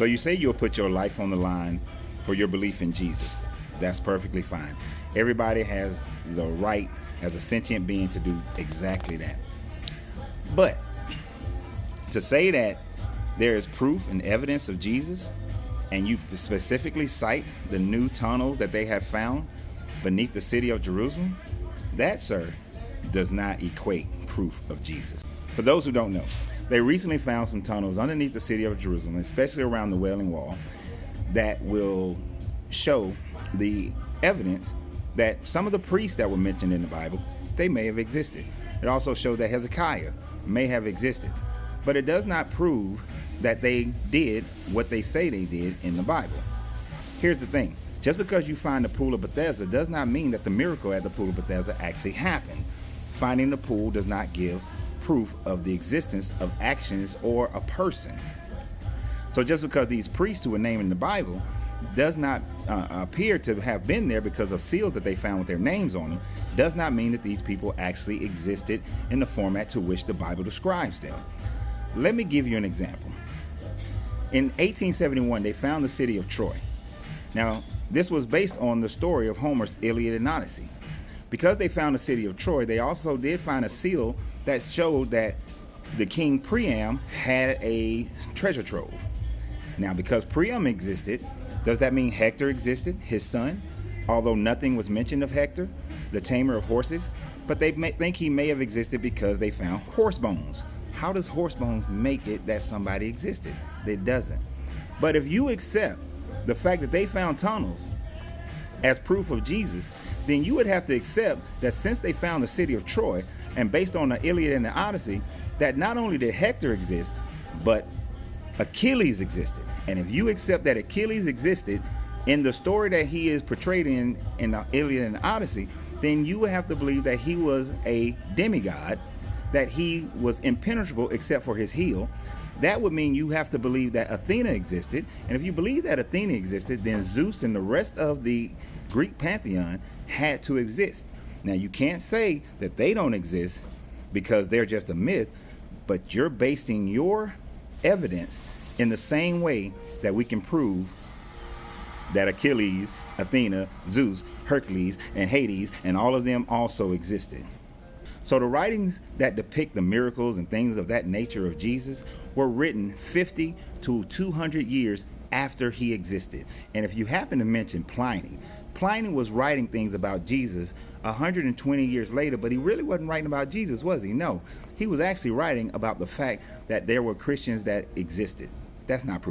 So you say you'll put your life on the line for your belief in Jesus. That's perfectly fine. Everybody has the right as a sentient being to do exactly that. But to say that there is proof and evidence of Jesus, and you specifically cite the new tunnels that they have found beneath the city of Jerusalem, that, sir, does not equate proof of Jesus. For those who don't know, they recently found some tunnels underneath the city of Jerusalem, especially around the Wailing Wall, that will show the evidence that some of the priests that were mentioned in the Bible, they may have existed. It also showed that Hezekiah may have existed. But it does not prove that they did what they say they did in the Bible. Here's the thing. Just because you find the pool of Bethesda does not mean that the miracle at the pool of Bethesda actually happened. Finding the pool does not give proof of the existence of actions or a person. So just because these priests who are named in the Bible does not appear to have been there because of seals that they found with their names on them, does not mean that these people actually existed in the format to which the Bible describes them. Let me give you an example. In 1871, they found the city of Troy. Now, this was based on the story of Homer's Iliad and Odyssey. Because they found the city of Troy, they also did find a seal that showed that the king Priam had a treasure trove. Now, because Priam existed, does that mean Hector existed, his son? Although nothing was mentioned of Hector, the tamer of horses, but they think he may have existed because they found horse bones. How does horse bones make it that somebody existed? It doesn't. But if you accept the fact that they found tunnels as proof of Jesus, then you would have to accept that since they found the city of Troy, and based on the Iliad and the Odyssey, that not only did Hector exist, but Achilles existed. And if you accept that Achilles existed in the story that he is portrayed in the Iliad and the Odyssey, then you would have to believe that he was a demigod, that he was impenetrable except for his heel. That would mean you have to believe that Athena existed. And if you believe that Athena existed, then Zeus and the rest of the Greek pantheon had to exist. Now, you can't say that they don't exist because they're just a myth, but you're basing your evidence in the same way that we can prove that Achilles, Athena, Zeus, Hercules, and Hades, and all of them also existed. So the writings that depict the miracles and things of that nature of Jesus were written 50 to 200 years after he existed. And if you happen to mention Pliny was writing things about Jesus 120 years later, but he really wasn't writing about Jesus, was he? No, he was actually writing about the fact that there were Christians that existed. That's not